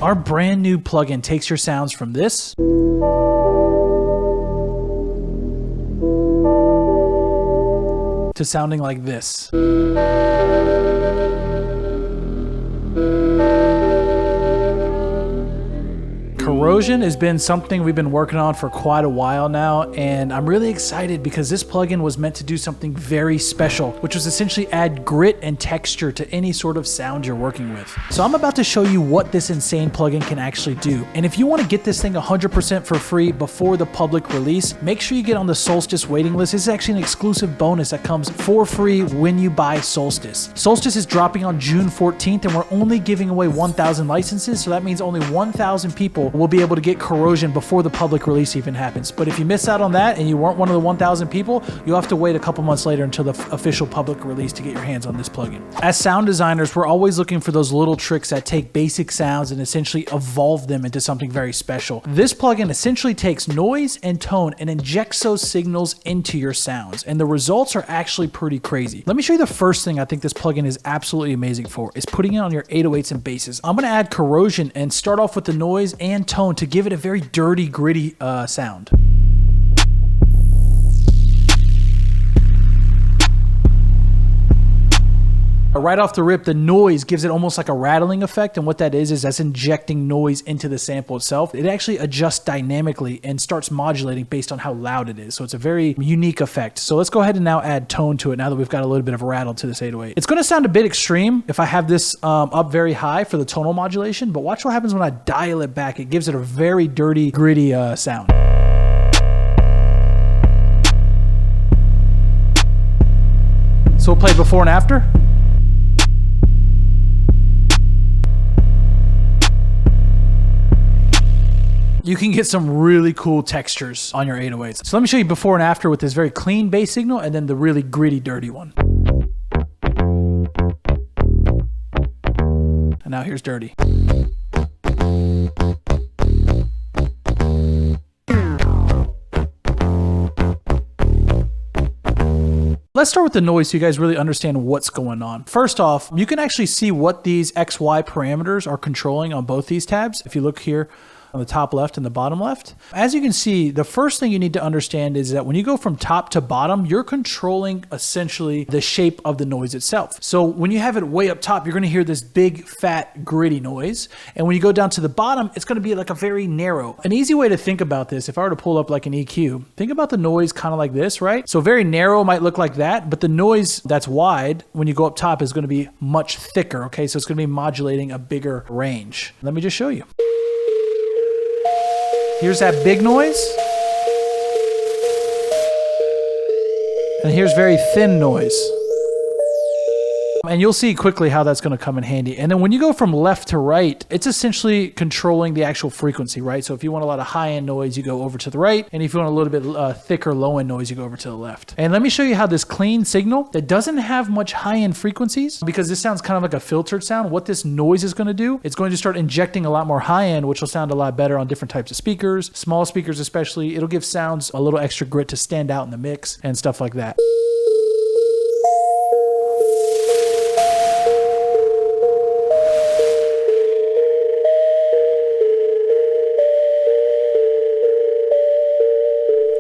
Our brand new plugin takes your sounds from this to sounding like this. Corrosion has been something we've been working on for quite a while now, and I'm really excited because this plugin was meant to do something very special, which was essentially add grit and texture to any sort of sound you're working with. So I'm about to show you what this insane plugin can actually do. And if you want to get this thing 100% for free before the public release, make sure you get on the Solstice waiting list. This is actually an exclusive bonus that comes for free when you buy Solstice. Solstice is dropping on June 14th, and we're only giving away 1,000 licenses, so that means only 1,000 people will be able to get Corrosion before the public release even happens. But if you miss out on that and you weren't one of the 1,000 people, you'll have to wait a couple months later until the official public release to get your hands on this plugin. As sound designers, we're always looking for those little tricks that take basic sounds and essentially evolve them into something very special. This plugin essentially takes noise and tone and injects those signals into your sounds, and the results are actually pretty crazy. Let me show you the first thing I think this plugin is absolutely amazing for, is putting it on your 808s and basses. I'm gonna add Corrosion and start off with the noise and tone to give it a very dirty, gritty sound. Right off the rip, the noise gives it almost like a rattling effect, and what that is that's injecting noise into the sample itself. It actually adjusts dynamically and starts modulating based on how loud it is, so it's a very unique effect. So let's go ahead and now add tone to it now that we've got a little bit of a rattle to this 808. It's going to sound a bit extreme if I have this up very high for the tonal modulation, but watch what happens when I dial it back. It gives it a very dirty, gritty sound. So we'll play before and after. You can get some really cool textures on your 808s. So let me show you before and after with this very clean bass signal and then the really gritty, dirty one. And now here's dirty. Let's start with the noise so you guys really understand what's going on. First off, you can actually see what these XY parameters are controlling on both these tabs. If you look here on the top left and the bottom left. As you can see, the first thing you need to understand is that when you go from top to bottom, you're controlling essentially the shape of the noise itself. So when you have it way up top, you're going to hear this big, fat, gritty noise. And when you go down to the bottom, it's going to be like a very narrow. An easy way to think about this, if I were to pull up like an EQ, think about the noise kind of like this, right? So very narrow might look like that, but the noise that's wide when you go up top is going to be much thicker, okay? So it's going to be modulating a bigger range. Let me just show you. Here's that big noise. And here's very thin noise. And you'll see quickly how that's going to come in handy. And then when you go from left to right, it's essentially controlling the actual frequency, right? So if you want a lot of high-end noise, you go over to the right. And if you want a little bit thicker low-end noise, you go over to the left. And let me show you how this clean signal that doesn't have much high-end frequencies, because this sounds kind of like a filtered sound, what this noise is going to do, it's going to start injecting a lot more high-end, which will sound a lot better on different types of speakers, small speakers especially. It'll give sounds a little extra grit to stand out in the mix and stuff like that.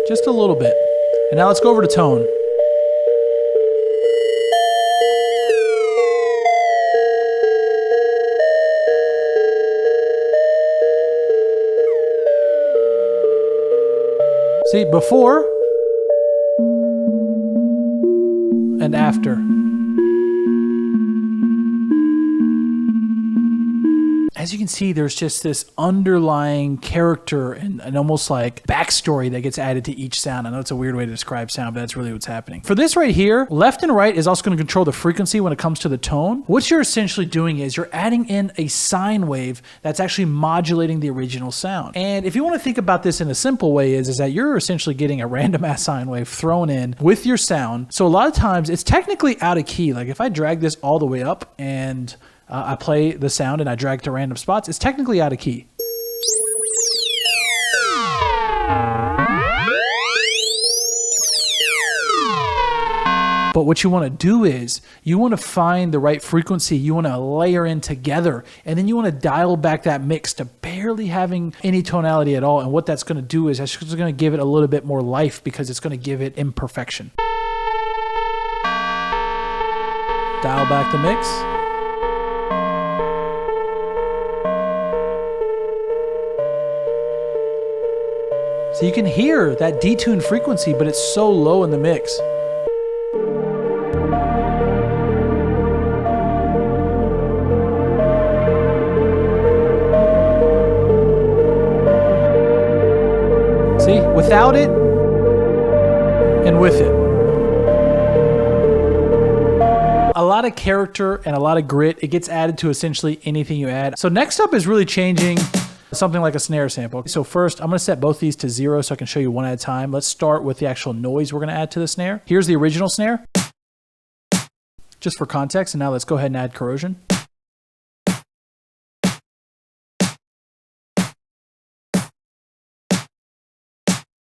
Just a little bit. And now let's go over to tone. See, before and after. As you can see, there's just this underlying character and almost like backstory that gets added to each sound. I know it's a weird way to describe sound, but that's really what's happening. For this right here, left and right is also going to control the frequency when it comes to the tone. What you're essentially doing is you're adding in a sine wave that's actually modulating the original sound. And if you want to think about this in a simple way is that you're essentially getting a random ass sine wave thrown in with your sound. So a lot of times it's technically out of key. Like if I drag this all the way up and I play the sound and I drag to random spots, it's technically out of key. But what you want to do is you want to find the right frequency. You want to layer in together, and then you want to dial back that mix to barely having any tonality at all. And what that's going to do is that's just going to give it a little bit more life because it's going to give it imperfection. Dial back the mix. So you can hear that detuned frequency, but it's so low in the mix. See, without it and with it. A lot of character and a lot of grit. It gets added to essentially anything you add. So next up is really changing something like a snare sample. So first, I'm going to set both these to 0 so I can show you one at a time. Let's start with the actual noise we're going to add to the snare. Here's the original snare, just for context. And now let's go ahead and add corrosion.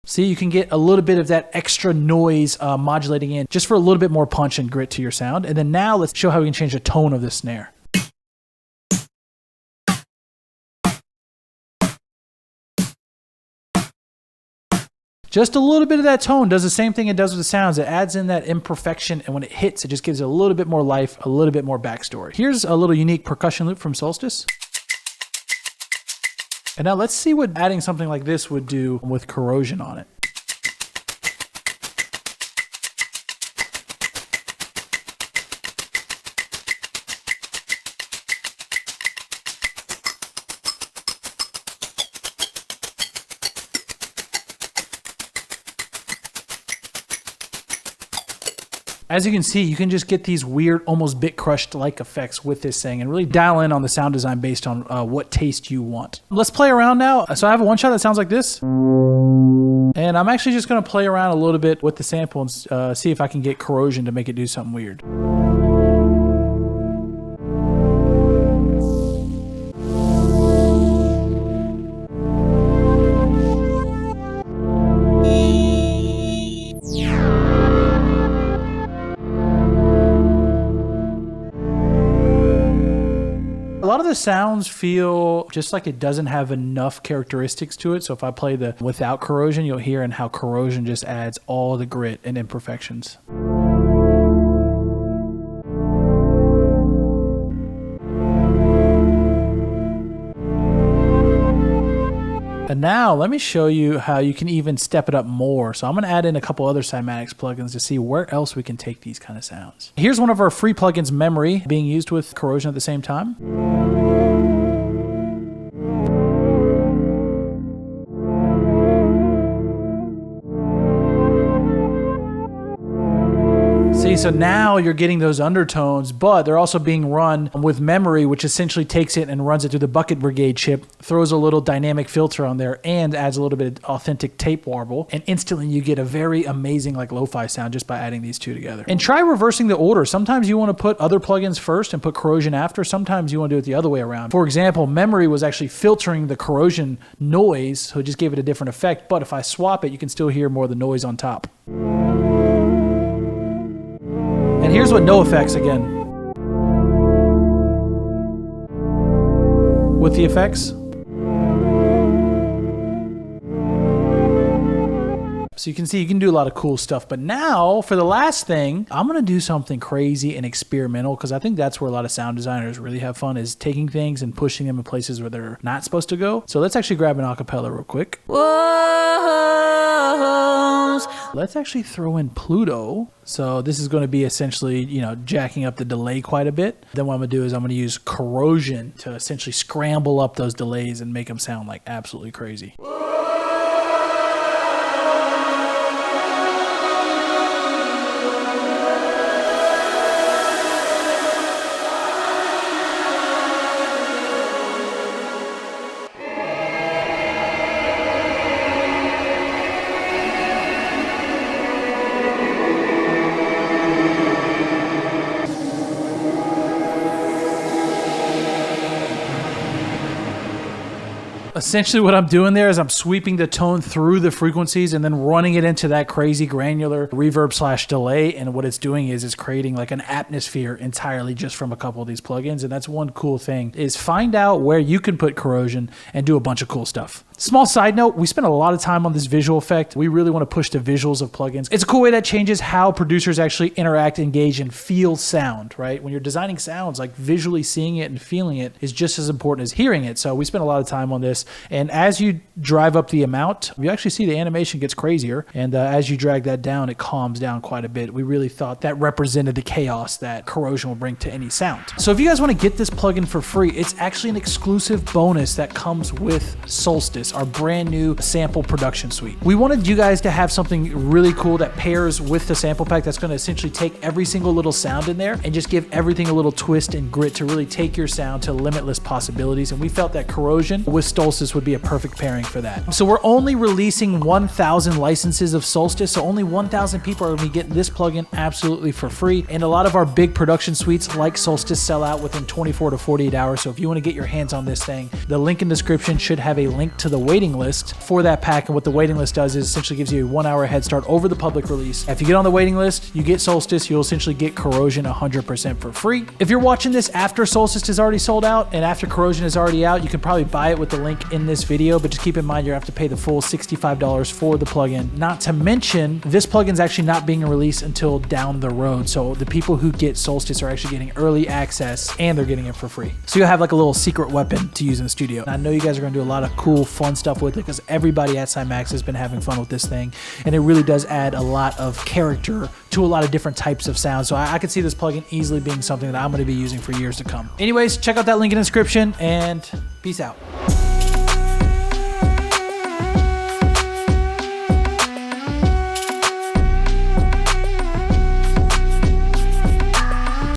See, you can get a little bit of that extra noise modulating in just for a little bit more punch and grit to your sound. And then now let's show how we can change the tone of the snare. Just a little bit of that tone does the same thing it does with the sounds. It adds in that imperfection, and when it hits, it just gives it a little bit more life, a little bit more backstory. Here's a little unique percussion loop from Solstice. And now let's see what adding something like this would do with corrosion on it. As you can see, you can just get these weird, almost bit crushed-like effects with this thing and really dial in on the sound design based on what taste you want. Let's play around now. So I have a one shot that sounds like this. And I'm actually just going to play around a little bit with the sample and see if I can get corrosion to make it do something weird. A lot of the sounds feel just like it doesn't have enough characteristics to it. So if I play the without corrosion, you'll hear in how corrosion just adds all the grit and imperfections. And now let me show you how you can even step it up more. So I'm going to add in a couple other Cymatics plugins to see where else we can take these kind of sounds. Here's one of our free plugins, Memory, being used with corrosion at the same time. See, so now you're getting those undertones, but they're also being run with Memory, which essentially takes it and runs it through the Bucket Brigade chip, throws a little dynamic filter on there, and adds a little bit of authentic tape warble, and instantly you get a very amazing like lo-fi sound just by adding these two together. And try reversing the order. Sometimes you want to put other plugins first and put corrosion after. Sometimes you want to do it the other way around. For example, Memory was actually filtering the corrosion noise, so it just gave it a different effect, but if I swap it, you can still hear more of the noise on top. And here's what no effects again. With the effects. So you can see you can do a lot of cool stuff. But now for the last thing, I'm going to do something crazy and experimental because I think that's where a lot of sound designers really have fun, is taking things and pushing them in places where they're not supposed to go. So let's actually grab an acapella real quick. Whoa. Let's actually throw in Pluto. So this is going to be essentially, you know, jacking up the delay quite a bit. Then what I'm going to do is I'm going to use corrosion to essentially scramble up those delays and make them sound like absolutely crazy. Essentially what I'm doing there is I'm sweeping the tone through the frequencies and then running it into that crazy granular reverb / delay. And what it's doing is it's creating like an atmosphere entirely just from a couple of these plugins. And that's one cool thing, is find out where you can put corrosion and do a bunch of cool stuff. Small side note, we spent a lot of time on this visual effect. We really want to push the visuals of plugins. It's a cool way that changes how producers actually interact, engage, and feel sound, right? When you're designing sounds, like visually seeing it and feeling it is just as important as hearing it. So we spent a lot of time on this. And as you drive up the amount, you actually see the animation gets crazier. And as you drag that down, it calms down quite a bit. We really thought that represented the chaos that corrosion will bring to any sound. So if you guys want to get this plugin for free, it's actually an exclusive bonus that comes with Solstice, our brand new sample production suite. We wanted you guys to have something really cool that pairs with the sample pack that's going to essentially take every single little sound in there and just give everything a little twist and grit to really take your sound to limitless possibilities. And we felt that corrosion with Solstice would be a perfect pairing for that. So we're only releasing 1,000 licenses of Solstice, so only 1,000 people are going to be getting this plugin absolutely for free. And a lot of our big production suites like Solstice sell out within 24 to 48 hours. So if you want to get your hands on this thing, the link in the description should have a link to the waiting list for that pack. And what the waiting list does is essentially gives you a 1 hour head start over the public release. If you get on the waiting list, you get Solstice, you'll essentially get corrosion 100% for free. If you're watching this after Solstice is already sold out and after corrosion is already out, you can probably buy it with the link in this video, but just keep in mind you have to pay the full $65 for the plugin. Not to mention, this plugin is actually not being released until down the road. So the people who get Solstice are actually getting early access and they're getting it for free. So you'll have like a little secret weapon to use in the studio. And I know you guys are going to do a lot of cool, fun stuff with it because everybody at Cymatics has been having fun with this thing. And it really does add a lot of character to a lot of different types of sounds. So I could see this plugin easily being something that I'm going to be using for years to come. Anyways, check out that link in the description and peace out.